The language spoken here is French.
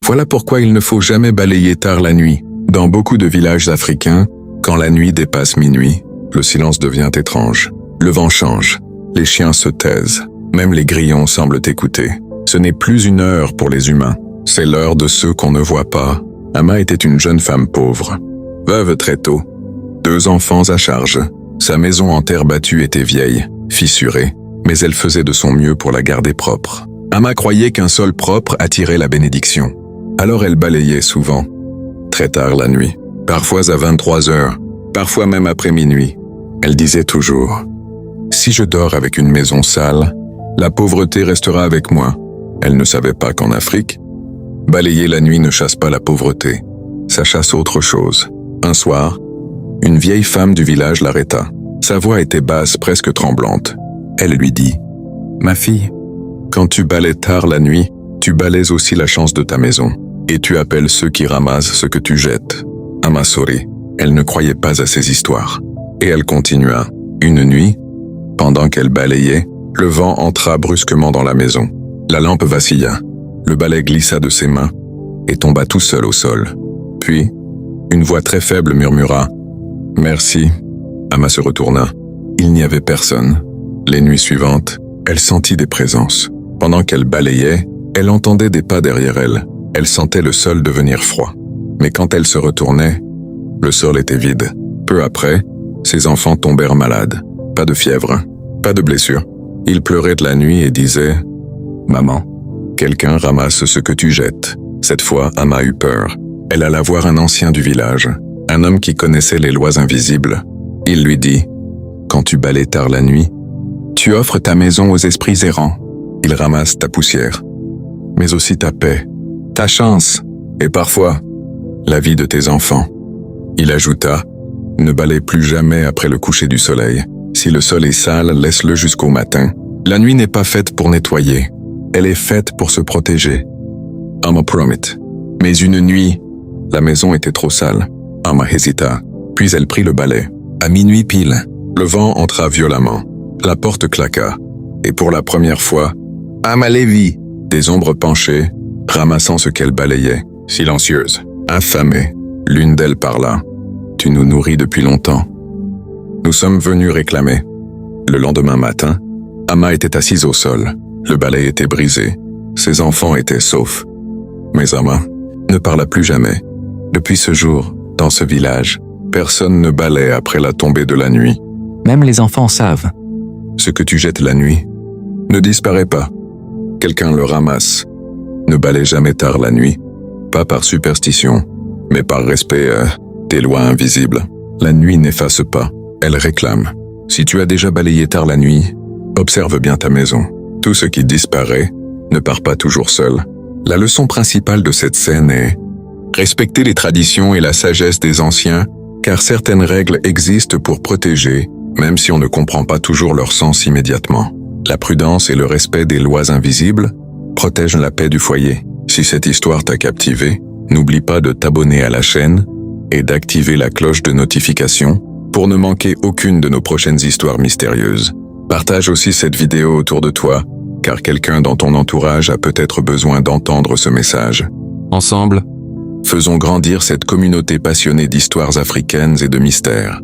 Voilà pourquoi il ne faut jamais balayer tard la nuit. Dans beaucoup de villages africains, quand la nuit dépasse minuit, le silence devient étrange. Le vent change, les chiens se taisent, même les grillons semblent écouter. Ce n'est plus une heure pour les humains, c'est l'heure de ceux qu'on ne voit pas. Ama était une jeune femme pauvre, veuve très tôt, 2 enfants à charge. Sa maison en terre battue était vieille, fissurée, mais elle faisait de son mieux pour la garder propre. Ama croyait qu'un sol propre attirait la bénédiction. Alors elle balayait souvent, très tard la nuit, parfois à 23 heures, parfois même après minuit. Elle disait toujours « Si je dors avec une maison sale, la pauvreté restera avec moi. » Elle ne savait pas qu'en Afrique, balayer la nuit ne chasse pas la pauvreté, ça chasse autre chose. Un soir, une vieille femme du village l'arrêta. Sa voix était basse, presque tremblante. Elle lui dit « Ma fille, quand tu balaies tard la nuit, tu balaies aussi la chance de ta maison, et tu appelles ceux qui ramassent ce que tu jettes. » Ama sourit. Elle ne croyait pas à ces histoires. Et elle continua. Une nuit, pendant qu'elle balayait, le vent entra brusquement dans la maison. La lampe vacilla, le balai glissa de ses mains et tomba tout seul au sol. Puis, une voix très faible murmura « Merci ». Ama se retourna. Il n'y avait personne. Les nuits suivantes, elle sentit des présences. Pendant qu'elle balayait, elle entendait des pas derrière elle. Elle sentait le sol devenir froid. Mais quand elle se retournait, le sol était vide. Peu après, ses enfants tombèrent malades. Pas de fièvre, pas de blessure. Ils pleuraient de la nuit et disaient « Maman, quelqu'un ramasse ce que tu jettes. » Cette fois, Ama eut peur. Elle alla voir un ancien du village, un homme qui connaissait les lois invisibles. Il lui dit « Quand tu balaies tard la nuit, tu offres ta maison aux esprits errants. Ils ramassent ta poussière, mais aussi ta paix, ta chance, et parfois, la vie de tes enfants. » Il ajouta « Ne balaie plus jamais après le coucher du soleil. Si le sol est sale, laisse-le jusqu'au matin. La nuit n'est pas faite pour nettoyer. Elle est faite pour se protéger. » Ama promit. Mais une nuit, la maison était trop sale. Ama hésita, puis elle prit le balai. À minuit pile, le vent entra violemment. La porte claqua, et pour la première fois, Ama Lévi, des ombres penchées, ramassant ce qu'elle balayait, silencieuse, affamée. L'une d'elles parla. « Tu nous nourris depuis longtemps. Nous sommes venus réclamer. » Le lendemain matin, Ama était assise au sol. Le balai était brisé. Ses enfants étaient saufs. Mais Ama ne parla plus jamais. Depuis ce jour, dans ce village, personne ne balaie après la tombée de la nuit. Même les enfants savent. Ce que tu jettes la nuit ne disparaît pas. Quelqu'un le ramasse. Ne balaie jamais tard la nuit, pas par superstition, mais par respect des lois invisibles. La nuit n'efface pas, elle réclame. Si tu as déjà balayé tard la nuit, observe bien ta maison. Tout ce qui disparaît ne part pas toujours seul. La leçon principale de cette scène est respecter les traditions et la sagesse des anciens, car certaines règles existent pour protéger, même si on ne comprend pas toujours leur sens immédiatement. La prudence et le respect des lois invisibles protègent la paix du foyer. Si cette histoire t'a captivé, n'oublie pas de t'abonner à la chaîne et d'activer la cloche de notification pour ne manquer aucune de nos prochaines histoires mystérieuses. Partage aussi cette vidéo autour de toi, car quelqu'un dans ton entourage a peut-être besoin d'entendre ce message. Ensemble, faisons grandir cette communauté passionnée d'histoires africaines et de mystères.